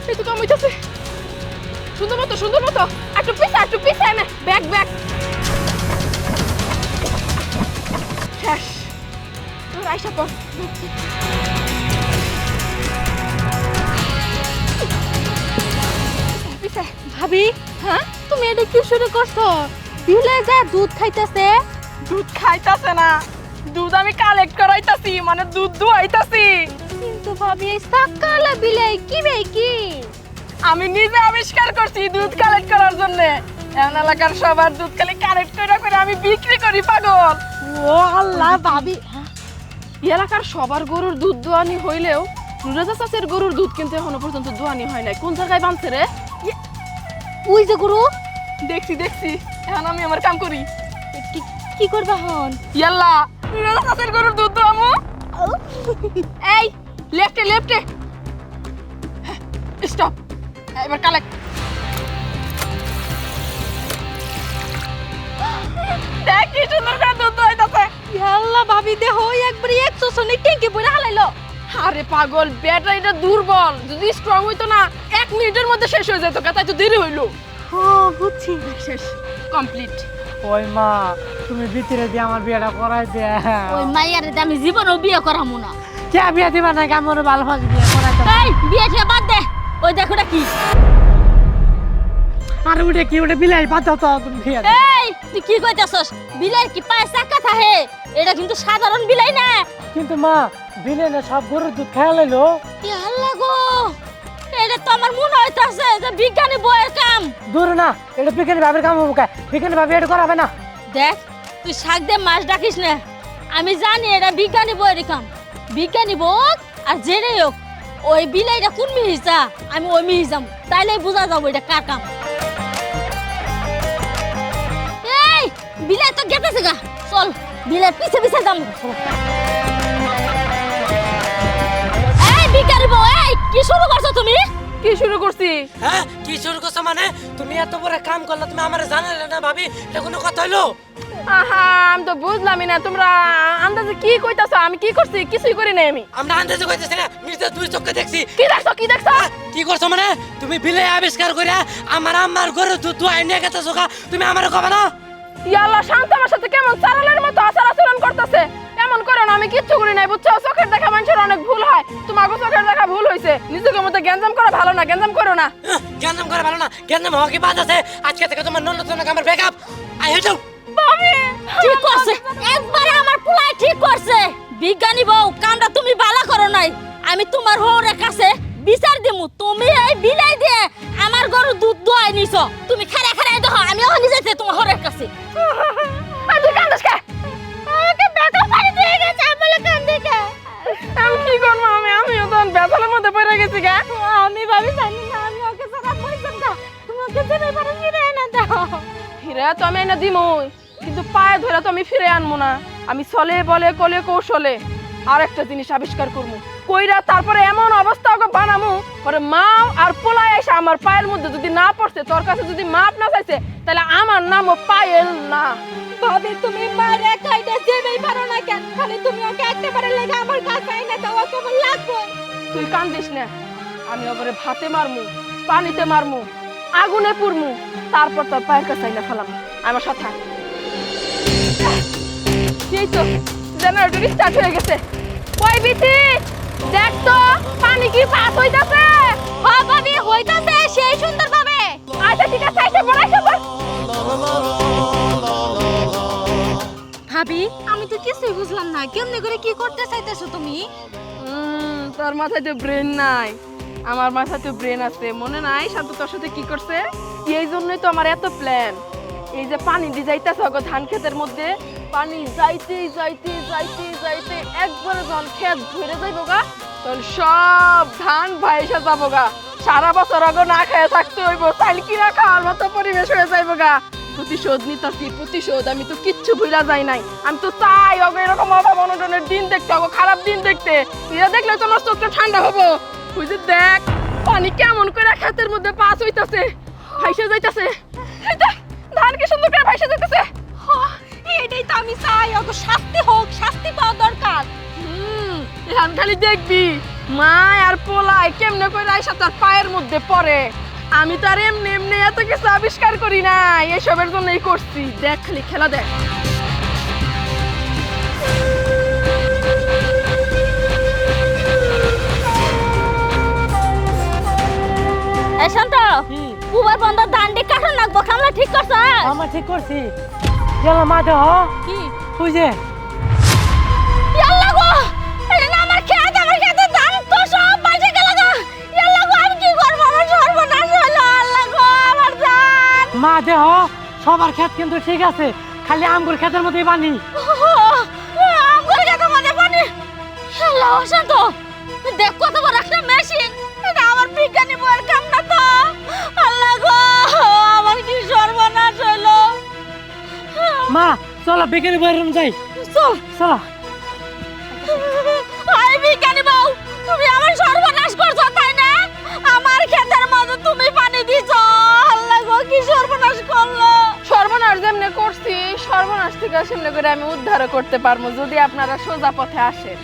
এই তো কাম হইতাছে। সুন্দর মতো সুন্দর মতো। একটু পিছা এনে। Back back. শেষ। তোর আইসা পর। পিছা। ভাবি হ্যাঁ? তুমি এটা কি শুরু করছো? বিলে যা দুধ খাইতেছে। দুধ খাইতাছে না, দুধ আমি কালেক্ট করাইতাছি, মানে দুধ দুয়াইতাছি। কিন্তু ভাবি এই সকালে বিলে কি বে কি? আমি নিজে আবিষ্কার করছি দুধ কালেক্ট করার জন্য। এখন এলাকার সবার দুধ খালি কালেক্ট করে আমি বিক্রি করি পাগল। ও আল্লাহ ভাবি, এই এলাকার সবার গরুর দুধ দোয়ানি হইলেও নুরাজা চাচের গরুর দুধ কিন্তু এখনো পর্যন্ত দোয়ানি হয় নাই। কোন জায়গায় বানছে রে? ওই যে গুরু দেখছি দেখছি, এখন আমি আমার কাম করি। কি করবা হন? ইয়াল্লা, নুরাজা চাচের গরুর দুধ দোয়ামু। এই লেফটে লেফটে। স্টপ। এবার কালেক্ট। দেখ কি সুন্দর করে দুধ দোয়াইতাছে। আল্লাহ ভাবি দেহ একবার 100 ট্যাঙ্কি পড়ে হালাইলো। আরে পাগল, ব্যাটারিটা দুর্বল। যদি স্ট্রং হইতো না 1 মিনিটের মধ্যে শেষ হয়ে যেত। তাই তো দেরি হইলো। ও বুঝছি। শেষ, কমপ্লিট। ওই মা, তুমি ভিতরে দিয়ে আমার বিয়েটা করাই দে। ওই মাইয়ারে তো আমি জীবনও বিয়ে করামু না। কে বিয়ে দিবা না? আমার ভালো ভালো বিয়ে করাই দাও। এই বিয়ে ঠিয়া বাদ দে। ওই দেখো এটা কি? আর উঠে কি উঠে বিলাই বাদ দাও তো, তুমি বিয়ে দাও। এই তুই কি কইতাছস? বিলাই কি পায়ে চাকা থাকে? এটা কিন্তু সাধারণ বিলাই না। কিন্তু মা, বিলে না সব গরুর দুধ খাওয়া লাইলো। কি আল্লাহ গো, এটা তো আমার মনে হইতাছে যে বিজ্ঞানী বইয়ের কাম। দূর না, এটা বিজ্ঞানী ভাবের কাম হবো কে? বিজ্ঞানী ভাবে এটা করাবে না। দেখ তুই শাক দিয়ে মাছ ডাকিস না। আমি জানি এটা বিজ্ঞানী বইয়ের কাম। বিজ্ঞানী বোক আর জেনে হোক, ওই বিলাইটা কোন মিহিসা আমি ওই মিহি যাম, তাইলে বোঝা যাবো এটা কার কাম। এই বিলাই তো গেতেছে গা, চল বিলাই পিছে পিছে যাম। এই বিজ্ঞানী বউ, এই কি শুরু করছো তুমি? কি শুরু করছি? হ্যাঁ, কি শুরু করছো মানে? তুমি এত বড় কাম করলে তুমি আমারে জানালে না ভাবি? এটা কোনো কথা হইলো? আহা, আমি তো বুঝলামই না। তোমরা আন্দাজে কি কইতাছো? আমি কি করছি? কিছুই করি নাই আমি। আমরা আন্দাজে কইতেছি না, নিজে দুই চোখে দেখছি। কি দেখছো কি দেখছো? কি করছো মানে? তুমি বিলে আবিষ্কার করে আমার আম্মার গরু দুধ দুয়াই নিয়ে গেতেছো কা? তুমি আমারে কবে না? ইয়াল্লা, শান্ত আমার সাথে কেমন চালালের মতো আচার আচরণ করতেছে। এমন করো না, আমি কিচ্ছু করি নাই বুঝছো? চোখের দেখা মানুষের অনেক ভুল হয়। তোমাকে চোখের দেখা ভুল হয়েছে। নিজেকে মতো গ্যাঞ্জাম করা ভালো না, গ্যাঞ্জাম করো না। গ্যাঞ্জাম করে ভালো না, গ্যাঞ্জাম হওয়া কি বাদ আছে? আজকে থেকে তোমার নন্দন আমার ব্রেকআপ। I hate you. ঠিক করছে, একবারে আমার পুলাই ঠিক করছে। বিজ্ঞানী বউ, কামটা তুমি ভালো করো নাই। আমি তোমার হওয়ার কাছে বিচার দিমু। তুমি এই বিলাই দিয়ে আমার গরু দুধ দোয়াই নিছো। তুমি খাড়া খাড়া দেখো, আমি ওখানে যাইতে তোমার হওয়ার কাছে। আর তুই কান্দিস কে? আমাকে বেটা পানি দিয়ে গেছে, আমি বলে কান্দি কে? আমি কি করবো? আমিও তো বেতালের মধ্যে পড়ে গেছি গা। আমি ভাবি জানি না, আমি ওকে সারা কইতাম না। তোমাকে জেনে পারে ফিরে না দাও। ফিরে তো আমি এনে দিমই, কিন্তু পায়ে ধরে তো আমি ফিরে আনবো না। আমি চলে বলে কলে কৌশলে আরেকটা জিনিস আবিষ্কার করবো। কইরা তারপরে এমন অবস্থা ওকে বানামু, পরে মা আর পোলায় এসে আমার পায়ের মধ্যে যদি না পড়ছে, তোর কাছে যদি মাপ না চাইছে, তাহলে আমার নামও পায়েল না। ভাবি তুমি মারে কাইটা জেনেই পারো না কেন? খালি তুমি ওকে একেবারে লেগে আমার কাছে আইনা দাও, কেমন লাগবে? তুই কান্দিস না, আমি ওপরে ভাতে মারমু, পানিতে মারমু, আগুনে পুরমু, তারপর তোর পায়ের কাছে আইনা ফেলাম। আমার সাথে আয়। এই তো জেনারেটর স্টার্ট হয়ে গেছে। কই বিতি, দেখ তো পানি কি পাস হইতাছে? হ্যাঁ ভাবি হইতাছে, সেই সুন্দর ভাবে। আয় আচ্ছা ঠিক আছে আইসা পড় আইসা পড়। ভাবি আমি তো কিছুই বুঝলাম না, কেমনে করে কি করতে চাইতেছো তুমি? তোর মাথায় তো ব্রেন নাই, আমার মাথায় তো ব্রেন আছে। মনে নাই শান্ত তোর সাথে কি করছে? এই জন্যই তো আমার এত প্ল্যান। এই যে পানি দিয়ে যাইতেছে গো ধান ক্ষেতের মধ্যে, পানি যাইতে যাইতে যাইতে যাইতে একবারে যখন ক্ষেত ভরে যাইব গা, তখন সব ধান ভাইসা যাবো গা। সারা বছর আগে না খেয়ে থাকতে হইব, চাইল কিনা খাওয়ার মতো পরিবেশ হয়ে যাইব গা। প্রতিশোধ নিতাছি, প্রতিশোধ। আমি তো কিচ্ছু ভুলা যাই নাই। আমি তো চাই ওকে এরকম অভাব অনটনের দিন দেখতে, ওকে খারাপ দিন দেখতে। এরা দেখলে তোমার চোখটা ঠান্ডা হবো। ওই যে দেখ পানি কেমন করে ক্ষেতের মধ্যে পাস হইতাছে, ভাইসা যাইতাছে। এই দেখ ধান কি সুন্দর করে ভাইসা যাইতাছে। এটাই তো আমি চাই, ওকে শাস্তি হোক, শাস্তি পাওয়া দরকার। এখন খালি দেখবি মায় আর পোলায় কেমনে করে আইসা তার পায়ের মধ্যে পড়ে। আমি তো আর এমনি এমনি এত কিছু আবিষ্কার করি না, এসবের জন্যই করছি। দেখ খালি খেলা দেখ। এই শান্ত উবার বন্ধ দান্ডি কাটা নাকবো খামলা ঠিক করছ? আমার ঠিক করছি। চলো মা দেহ কি বুঝে ইয়াল্লা গো এটা না আমার খেতে ধান তো সব বাইরে গেল গো। ইয়াল্লা গো আমি কি করব? আমার সর্বনাশ হলো। আল্লাহ গো আমার ধান। মা দেহ সবার ক্ষেত কিন্তু ঠিক আছে, খালি আঙ্গুর ক্ষেতের মধ্যেই পানি। আমগুলো খেতে মধ্যে পানি। আল্লাহ শান্ত দেখ কত বড় একটা মেশিন। এটা আমার বিজ্ঞানী বইয়ের কাম না তো। আল্লাহ গো আমার কি সর্বনাশ হলো। মা চলো বিকেলে বইয়ের রুম যাই। চল চলো। আরে বিজ্ঞানী বউ তুমি আমার সর্বনাশ করছো তাই না? আমার ক্ষেতের মধ্যে তুমি পানি দিছো। আল্লাহ গো কি সর্বনাশ করলো। সর্বনাশ যেমনে করছি, সর্বনাশ থেকে সেমনে করে আমি উদ্ধার করতে পারবো যদি আপনারা সোজা পথে আসেন।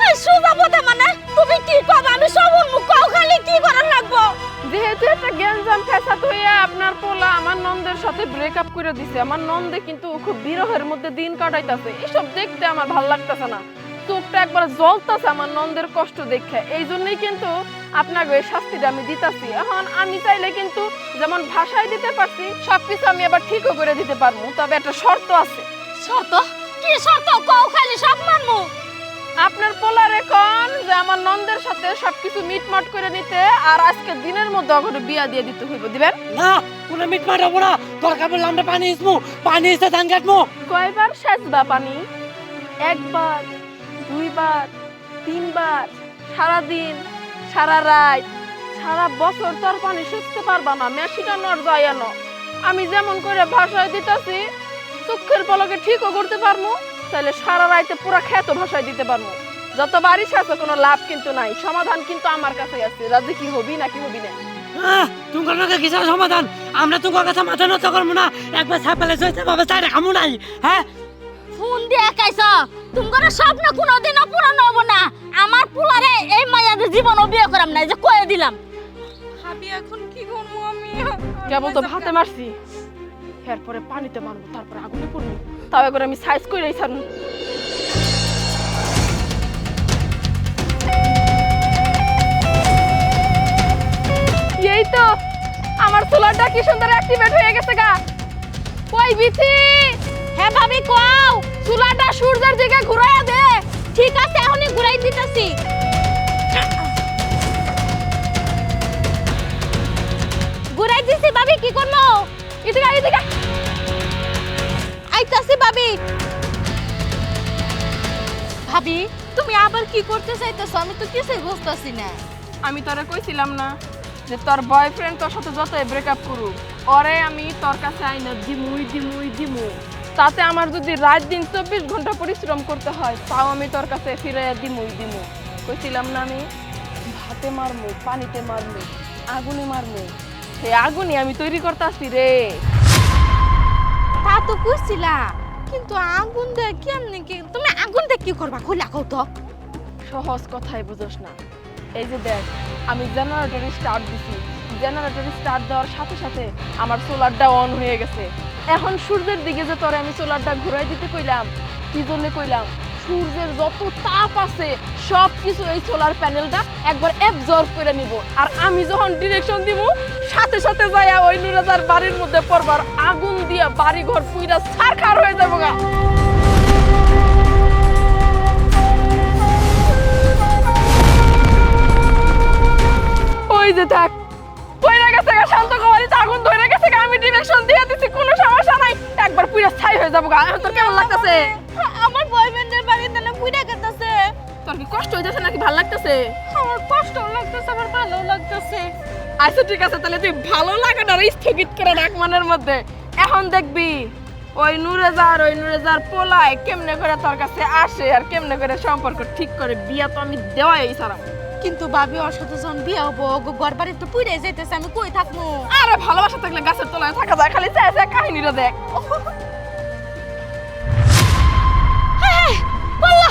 এই সোজা পথে মানে তুমি কি কব? আমি সব উন্মুখ কও খালি কি করার লাগবো? যেহেতু একটা গ্যাঞ্জাম ফেসাদ হইয়া আপনার পোলা আমার নন্দের সাথে ব্রেকআপ করে দিছে, আমার নন্দে কিন্তু খুব বিরহের মধ্যে দিন কাটাইতাছে। এসব দেখতে আমার ভাল লাগতেছে না, চোখটা একবার জ্বলতাছে আমার নন্দের কষ্ট দেখে। এই জন্যই কিন্তু আপনাকে এই শাস্তিটা আমি দিতাছি। এখন আমি চাইলে কিন্তু যেমন ভাষায় দিতে পারছি, সবকিছু আমি আবার ঠিকও করে দিতে পারবো, তবে একটা শর্ত আছে। শর্ত? কি শর্ত কও খালি সব মানমু। আপনার পোলার এখন যে আমার নন্দের সাথে সবকিছু মিটমাট করে নিতে, আর আজকে দিনের মধ্যে ওখানে বিয়া দিয়ে দিতে হইব। দিবেন না কোনো মিটমাট হবো না, দরকার পড়লে আমরা পানি ইসমু, পানি ইসে ধান কাটবো। কয়বার সেচবা পানি? একবার, দুইবার, তিনবার? সারাদিন, সারা রাত, সারা বছর তোর পানি সেচতে পারবা না, মেশিটা নর যায়ানো। আমি যেমন করে ভাষায় দিতেছি চোখের পলকে ঠিকও করতে পারবো, তাহলে সারা রাইতে পুরা খেতো ভাষায় দিতে পারবো। যত বাড়ি সেচো কোনো লাভ কিন্তু নাই, সমাধান কিন্তু আমার কাছে আছে। রাজি কি হবি নাকি হবি না? তোমার নাকি কিসের সমাধান? আমরা তোমার কাছে মাথা নত করবো না, একবার ছাপালে জয়তে ভাবে চাই খামু নাই। হ্যাঁ ফোন দিয়ে কাইছ তোমার স্বপ্ন কোনোদিনও পূরণ হবো না। আমার পুলারে এই মায়াদের জীবনও বিয়ে করাম না, এই যে কয়ে দিলাম। ভাবি এখন কি করবো আমি? কেবল তো ভাতে মারছি, এরপরে পানিতে মারবো, তারপরে আগুনে পড়বো, তাও একবার আমি সাইজ করে ছাড়বো। এই তো আমার সোলারটা কি সুন্দর অ্যাক্টিভেট হয়ে গেছে গা। ওই বিথি, হ্যাঁ ভাবি কও। সোলারটা সূর্যের দিকে ঘুরাইয়া দে। ঠিক আছে এখনই ঘুরাই দিতেছি। ঘুরাই দিছি ভাবি, কি করবো? এদিকে এদিকে আইতাছি ভাবি। ভাবি তুমি আবার কি করতে চাইতেছো? আমি তো কিছুই বুঝতাছি না। আমি তোরে কইছিলাম না যে তোর বয়ফ্রেন্ড তোর সাথে যতই ব্রেকআপ করুক, ওরে আমি তোর কাছে আইনা দিমু। তাতে আমার যদি রাত দিন 24 ঘন্টা পরিশ্রম করতে হয়, তাও আমি তোর কাছে ফিরে দিমু। কইছিলাম না আমি ভাতে মারমু, পানিতে মারমু, আগুনে মারমু, সেই আগুনই আমি তৈরি করতেছি রে। তা তো বুঝছিলা, কিন্তু আগুন দিয়ে কেমনে কি? তুমি আগুন দিয়ে কি করবা? খুলে কও তো। সহজ কথাই বুঝোস না। এই যে দেখ আমি জেনারেটর স্টার্ট দিছি, জেনারেটর স্টার্ট দেওয়ার সাথে সাথে আমার সোলারটা অন হয়ে গেছে। এখন সূর্যের দিকে যে তোরে আমি সোলারটা ঘুরাই দিতে কইলাম, কি জন্য কইলাম? সূর্যের যত তাপ আছে সব কিছু এই সোলার প্যানেলটা একবার অ্যাবজর্ব করে নিব। আর আমি যখন ডিরেকশন দিব সাথে সাথে যাইয়া ওই নুরাজার বাড়ির মধ্যে পড়বার, আগুন দিয়া বাড়ি ঘর পুইরা ছারখার হয়ে যাবো গা। ওই যে থাক, পয়রা গেছে গা, শান্ত কুমারীতে আগুন ধরে গেছে গা, আমি ডিরেকশন দিয়ে দিছি, কোনো সমস্যা নাই, একবার পুইরা ছাই হয়ে যাবো গা। এখন তোর কেমন লাগতেছে? আমার বয়ফ্রেন্ডের বাড়িতে না পুইরা গেতাছে। তোর কি কষ্ট হইতেছে নাকি ভালো লাগতেছে? আমার কষ্টও লাগতেছে, আমার ভালোও লাগতেছে। আচ্ছা ঠিক আছে, তাহলে তুই ভালো লাগাটা স্থগিত করে রাখ মনের মধ্যে। এখন দেখবি ওই নুরেজার পোলায় কেমনে করে তোর কাছে আসে আর কেমনে করে সম্পর্ক ঠিক করে। বিয়া তো আমি দেওয়াই ছাড়াম। কিন্তু ভাবি ওর সাথে যখন বিয়ে হবো ঘর বাড়ি তো পুইরে যাইতেছে, আমি কই থাকবো? আরে ভালোবাসা থাকলে গাছের তলায় থাকা যায়, খালি চাই চাই কাহিনীটা দেখ। হ্যাঁ, বললা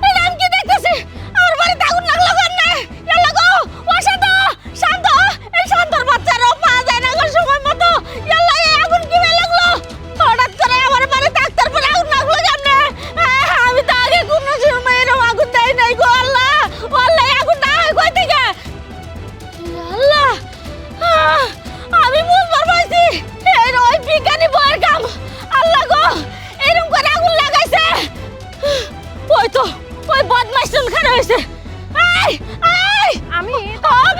এটা আমি কি দেখতেছি? আমার বাড়িতে আগুন লাগলো কেন? ইয়াল্লা গো, ও শান্ত, শান্ত, এই শান্তর বাচ্চারও পা যায় না গো সময় মতো। ইয়াল্লা, এই আগুন কিভাবে লাগলো? হঠাৎ করে আমার বাড়িতে একটার পর আগুন লাগলো কেন? আমি তো আগে কোনো সময় এরকম আগুন দেয় নাই গো। আল্লাহ, আল্লাহ, এই আগুনটা কই থেকে? আল্লাহ, আমি বুঝবার পারছি এর ওই বিজ্ঞানী বইয়ের কাম। আল্লাহ গো, এরকম করে আগুন লাগাইছে। ওই তো ওই বদমাইশন খারাপ হয়েছে। এই এই আমি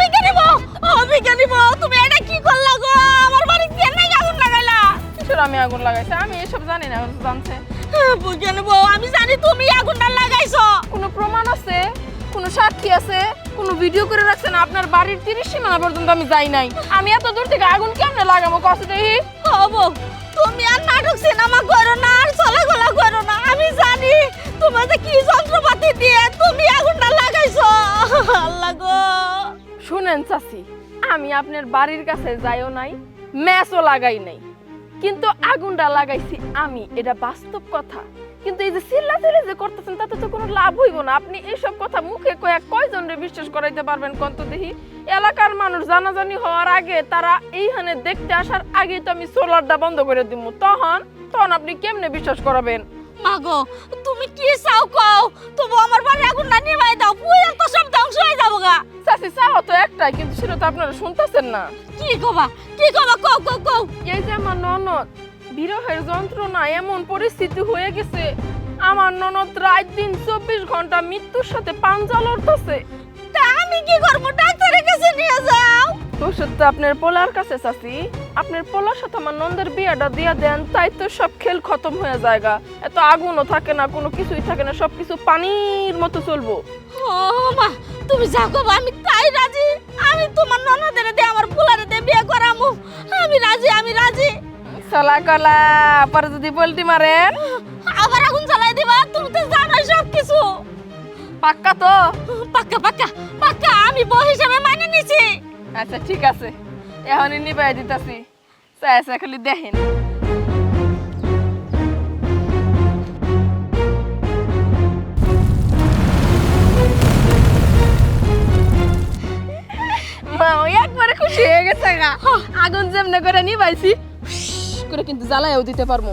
বিজ্ঞানী বউ, তুমি এটা কি করলা গো? আমার বাড়ি কেন আগুন লাগাইলা? কিশোর আমি আগুন লাগাইছি? আমি এসব জানি না, জানছে বিজ্ঞানী বউ, আমি জানি তুমি আগুনটা লাগাইছো। কোনো প্রমাণ আছে, কোনো সাক্ষী আছে, কোনো ভিডিও করে রাখছেন? আপনার বাড়ির 30 সীমানা পর্যন্ত আমি যাই নাই। আমি এত দূর থেকে আগুন কেমনে লাগাবো কষ্ট দেখি? বউ, তুমি আর নাটক সিনেমা করো না, আর চলাগলা করো না। আমি জানি তোমাদের কি যন্ত্রপাতি দিয়ে তুমি আগুনটা লাগাইছো। আল্লাহ গো, শুনেন চাচি, আমি আপনার বাড়ির কাছে যাইও নাই, ম্যাচও লাগাই নাই, কিন্তু আগুনটা লাগাইছি আমি, এটা বাস্তব কথা। কিন্তু এই যে চিল্লাচিল্লি যে করতেছেন তাতে তো কোনো লাভ হইব না। আপনি এইসব কথা মুখে কয়ে কয়জনরে বিশ্বাস করাইতে পারবেন কোন তো দেখি? এলাকার মানুষ জানাজানি হওয়ার আগে, তারা এইখানে দেখতে আসার আগে তো আমি সোলারটা বন্ধ করে দিব। তখন আপনি কেমনে বিশ্বাস করাবেন? মাগো, তুমি কি চাও কও? তবু আমার বাড়ি আগুনটা নিভাই দাও, পুরো তো সব ধ্বংস হয়ে যাবো গা। চাচি, চাওয়া তো একটাই, কিন্তু সেটা তো আপনারা শুনতেছেন না। কি কবা, কি কবা, কও কও কও। এই যে আমার ননদ বিরহের যন্ত্রণা এমন পরিস্থিতি হয়ে গেছে, আমার ননদ রাত দিন 24 ঘন্টা মৃত্যুর সাথে পাঞ্জা লড়তেছে। তা আমি কি করবো? ডাক্তারের কাছে নিয়ে যাও। তো সত্য আপনার পোলার কাছে চাচি, আপনার পোলার সাথে আমার নন্দের বিয়েটা দিয়া দেন, তাই তো সব খেল খতম হয়ে যায়গা। এত আগুনও থাকে না, কোনো কিছুই থাকে না, সবকিছু পানির মতো চলবো। ও মা, তুমি যা কবা আমি তাই রাজি। আমি তোমার ননদের দিয়ে আমার পোলারে দিয়ে বিয়ে করামু। আমি রাজি, আমি রাজি। চলা কলা পরে যদি বলটি মারেন আবার আগুন জ্বালাই দিবা? তুমি তো জানোই সব কিছু। পাক্কা তো? পাক্কা পাক্কা পাক্কা, আমি বউ হিসেবে মানে নিছি। আচ্ছা ঠিক আছে, এখনই নিবাই দিতাছি, চাই চাই খালি দেখেন। মা ওই একবারে খুশি হয়ে গেছে গা। আগুন যেমনে করে নিবাইছি করে কিন্তু জ্বালাইও দিতে পারবো।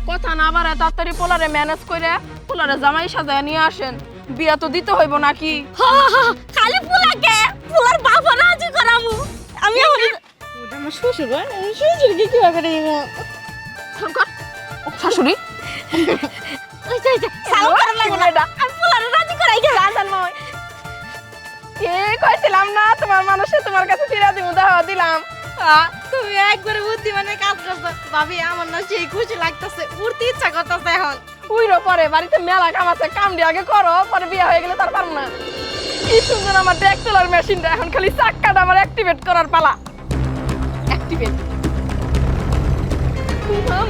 কথা না বাড়ায় তাড়াতাড়ি পোলারে ম্যানেজ করে পোলারে জামাই সাজায় নিয়ে আসেন, বিয়া তো দিতে হইব নাকি? খালি পোলাকে, পোলার বাবা রাজি করামু। আমি আমার শ্বশুর, শ্বশুরকে কি করে দিমু? শাশুড়ি ওই যে সাউন্ড করা লাগবে না, আমি পোলারে রাজি করাই গেলাম। কে কইছিলাম না তোমার মানুষে তোমার কাছে ফিরা দিব, দাওয়া দিলাম। তুমি একবারে বুদ্ধিমানের কাজ করছো ভাবি। আমার না সেই খুশি লাগতেছে, উড়তে ইচ্ছা করতেছে এখন। উইরো পরে বাড়িতে মেলা কাম আছে, কাম দিয়ে আগে করো, পরে বিয়ে হয়ে গেলে তার পারব না। কি সুন্দর আমার ডেক তোলার মেশিনটা, এখন খালি চাক্কাটা আমার অ্যাক্টিভেট করার পালা। অ্যাক্টিভেট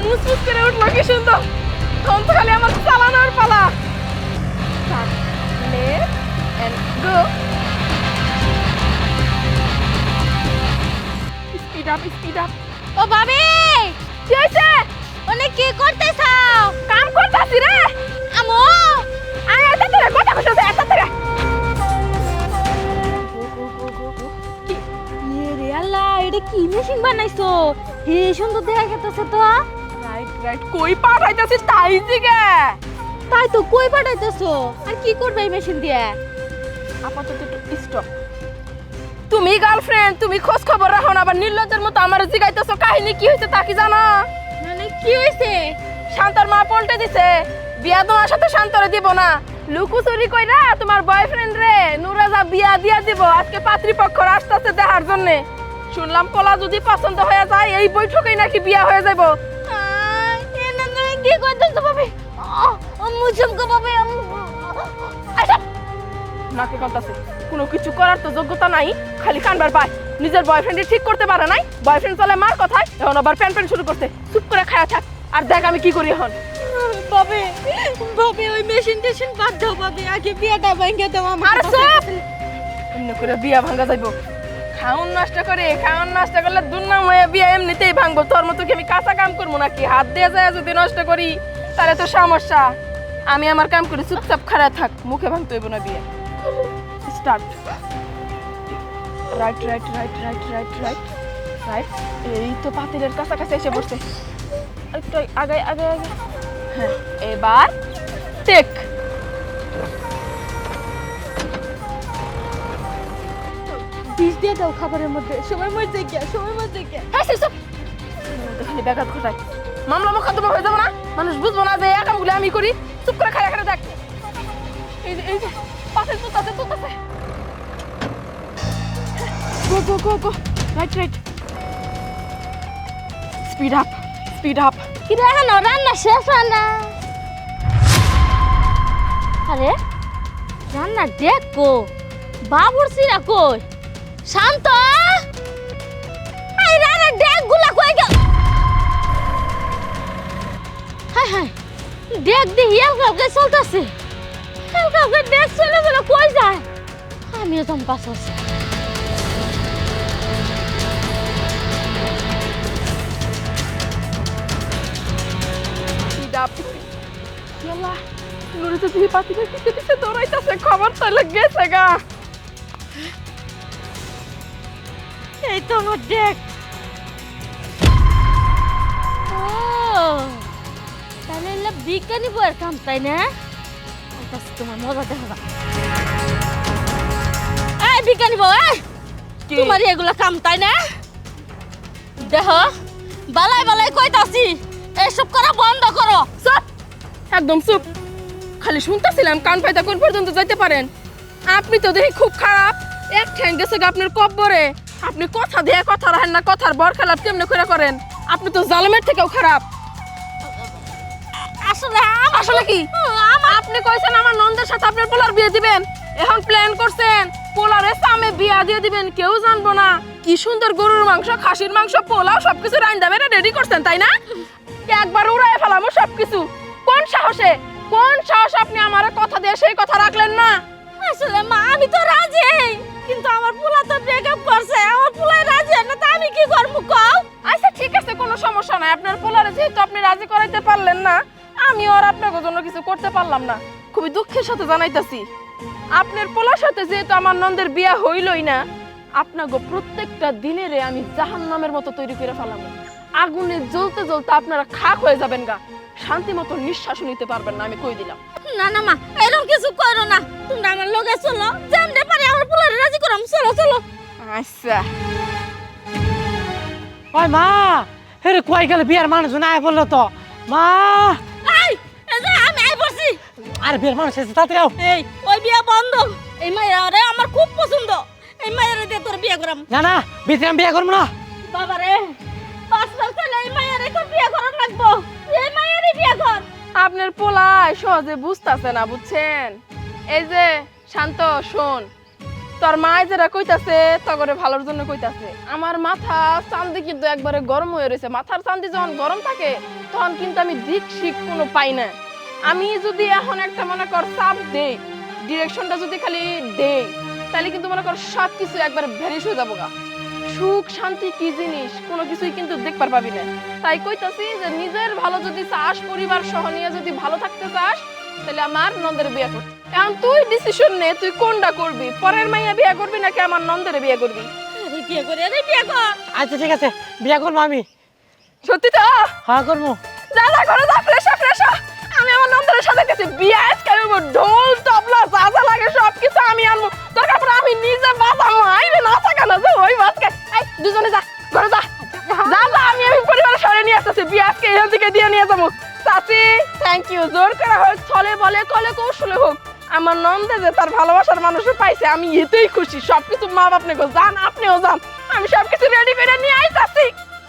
মুসমুস করে উঠলো, কি সুন্দর। তখন তো খালি আমার চালানোর পালা। গো স্পিড আপ, স্পিড আপ। ও ভাবি, কি হয়েছে? ওনে কি করতেছাও? কাম করতাছি রে। আমো আয় এত তোরা কথা কইছস, এত তোরা রে আল্লাহ, এটা কি মেশিন বানাইছো? হে সুন্দর দেখা গেতেছে তো। রাইট রাইট, কই পাঠাইতাছিস তাই জিগে? তাই তো কই পাঠাইতেছো আর কি করবে এই মেশিন দিয়ে আপাতত একটু স্টপ। তুমি গার্লফ্রেন্ড, তুমি খোঁজ খবর রাখো না, আবার নির্লজ্জের মতো আমার জিগাইতেছো কাহিনী কি হয়েছে তা কি জানা? মানে কি হয়েছে? শান্তর মা পল্টে দিছে, বিয়া তোমার সাথে শান্তরে দিব না, লুকোচুরি কইরা তোমার বয়ফ্রেন্ড রে নুরাজা বিয়া দিয়া দিব। আজকে পাত্রীপক্ষ আসতেছে দেখার জন্য। শুনলাম পোলা যদি পছন্দ হয়ে যায় এই বৈঠকেই নাকি বিয়া হয়ে যাবো। এনা তুমি কি করতেছো ভাবি? মুঝুমকো ভাবি আচ্ছা, নাকে কাঁদতাছে, কোনো কিছু করার তো যোগ্যতা নাই, খালি কানবার পায়। নিজের বয়ফ্রেন্ডই ঠিক করতে পারে নাই, বয়ফ্রেন্ড চলে মার কথায়, এখন আবার প্যান প্যান শুরু করতে। চুপ করে খায়া থাক, আর দেখ আমি কি করি এখন। ভাবি ভাবি ওই মেশিন টেশিন বাদ দাও ভাবি, আগে বিয়াটা ভাঙিয়ে দাও আমার। আর সব অন্য করে বিয়া ভাঙা যাইব। খাওন নষ্ট করে, খাওন নষ্ট করলে দুর্নাম হয়ে বিয়া এমনিতেই ভাঙবো। তোর মতো কি আমি কাঁচা কাম করবো নাকি? হাত দিয়ে যায় যদি নষ্ট করি তাহলে তো সমস্যা। আমি আমার কাম করি, চুপচাপ খাড়া থাক, মুখে ভাঙতে হইব না বিয়ে। Start. Right right right right right right right. এই তো পাতিলের কাছাকাছি এসে বসছে, একটু আগে আগে আগে। হ্যাঁ, এবার টেক। বিষ দিয়ে দাও খাবারের মধ্যে, সময় মধ্যে গিয়া সময় মধ্যে গিয়া। হ্যাঁ সব খালি ব্যাঘাত ঘটায়। মামলা মোকদ্দমা হয়ে যাবো না, মানুষ বুঝবো না যে এই কামগুলো আমি করি। চুপ করে খায় খায় দেখ। এই যে পাশে তুলতাছে তুলতাছে। Go go go go, right right. Speed up speed up. কি রে এখন রান্না শেষ হয় না? আরে রান্না দেখো, বাবুর্চিরা কই? শান্ত, এই রান্না ডেকগুলা কই গেল? হাই হাই, ডেক দিয়ে হেলকাকে চলতেছে। হেলকাকে ডেক চলে চলে কই যায়? আমিও তো পাশ আছি। Speed up. ইয়াল্লা, নুরে তো দিয়ে পাতিলে পিছে পিছে দৌড়াইতাছে, খবর তাহলে গেছে গা। এই তো আমার ডেক। ও তাহলে এলা বিজ্ঞানী বইয়ের কাম, তাই না? আচ্ছা, তোমার মজা দেখাবা। এই বিজ্ঞানী বউ, এই কি? তোমার এগুলা কাম, তাই না? দেহ বালাই বালাই কইতাছি, এসব করা বন্ধ করো। চুপ, একদম চুপ। খালি শুনতেছিলাম, কান পাইতা কোন পর্যন্ত যাইতে পারেন? আপনি তো দেখি খুব খারাপ। এক ঠ্যাং গেছে গা আপনার কব্বরে। আপনি কথা দিয়ে কথা রাখেন না, কথার বর খেলাপ কেমনে করে করেন? আপনি তো জালেমের থেকেও খারাপ। আসলে আসলে কি? আপনি কইছেন আমার নন্দের সাথে আপনার পোলার বিয়ে দিবেন, এখন প্ল্যান করছেন পোলারে সামে বিয়া দিয়ে দিবেন, কেউ জানবো না। কি সুন্দর গরুর মাংস, খাসির মাংস, পোলাও সবকিছু রাইন্দা বেড়ে রেডি করছেন, তাই না? একবার উড়ায় ফেলামো সবকিছু। কোন সাহসে, কোন সাহস আপনি আমার কথা দিয়ে সেই কথা রাখলেন না? আসলে মা আমি তো রাজি, কিন্তু আমার পোলা তো ব্রেকআপ করছে। আমার পোলাই রাজি না, তা আমি কি করব কও? আচ্ছা ঠিক আছে, কোনো সমস্যা নাই। আপনার পোলারে যেহেতু আপনি রাজি করাইতে পারলেন না, আমি আর আপনার জন্য কিছু করতে পারলাম না। খুবই দুঃখের সাথে জানাইতাছি, আপনার পোলার সাথে যেহেতু আমার নন্দের বিয়া হইলই না, আপনাকে প্রত্যেকটা দিনেরে আমি জাহান্নামের মতো তৈরি করে ফেলাম। আগুনে জ্বলতে জ্বলতে আপনারা খাক হয়ে যাবেন গা, শান্তি মতো নিঃশ্বাস নিতে পারবেন না, আমি কই দিলাম। না না মা, এরকম কিছু করো না। তোমরা আমার লগে চলো, যেমনে পারি আমার পোলারে রাজি করাম। চলো চলো। আচ্ছা ওই মা, হেরে কই গেল? বিয়ার মানুষ না বললো তো মা। এই যে আমি আই বসি। আর বিয়ার মানুষ এসে তাড়াতাড়ি আও। এই ওই বিয়া বন্ধ। এই মাইয়ারে আমার খুব পছন্দ। এই মাইয়ারে দিয়ে তোর বিয়া করাম। না না, ভিতরে আমি বিয়া করবো না। বাবা রে, 5 মাস চলে এই মাইয়ারে তোর বিয়া করার লাগবো। এই মাইয়ারে বিয়া কর। আপনার পোলায় সহজে বুঝতাছে না, বুঝছেন? এই যে শান্ত, শোন, তোর মা যারা কইতাছে তগরে ভালোর জন্য কইতাছে। আমার মাথা চান্দি কিন্তু একবারে গরম হয়ে রয়েছে। মাথার চান্দি যখন গরম থাকে তখন কিন্তু আমি দিক শিখ কোনো পাই না। আমি যদি এখন একটা মনে কর চাপ দেই, ডিরেকশনটা যদি খালি দেই, তাহলে কিন্তু মনে কর সব কিছু একবার ভ্যানিশ হয়ে যাবো গা। সুখ শান্তি কি জিনিস কোনো কিছুই কিন্তু দেখবার পাবি না। তাই কইতাছি যে নিজের ভালো যদি চাস, পরিবার সহ নিয়ে যদি ভালো থাকতে চাস, তাহলে আমার নন্দের বিয়ে করতে। এখন তুই ডিসিশন নে, তুই কোনটা করবি? পরের মাইয়া বিয়ে করবি নাকি আমার নন্দের বিয়ে করবি? আরে বিয়া করে, আরে বিয়া কর। আচ্ছা ঠিক আছে, বিয়া করবো আমি। সত্যি তো? হ্যাঁ করবো। যা যা করে যা, ফ্রেশ হ, ফ্রেশ হ। আমি আমার নন্দের করে সাজাইতেছি বিয়ে আজকে আমি ঢোল তবলা যা যা লাগে সব কিছু আমি আনবো দরকার পড়ে আমি নিজে বাজাবো আইবে না থাকা না যে ওই বাজকে এই দুজনে যা ঘরে যা যা যা আমি পরিবারের সরে নিয়ে আসতেছি বিয়ে আজকে এখান থেকে দিয়ে নিয়ে যাবো চাচি থ্যাংক ইউ জোর করা হোক ছলে বলে কলে কৌশলে হোক আমার নন্দে যে তার ভালোবাসার মানুষও পাইছে আমি এতেই খুশি সবকিছু মা বাপ নেগো যান আপনিও যান আমি সবকিছু রেডি করে নিয়ে আইতাছি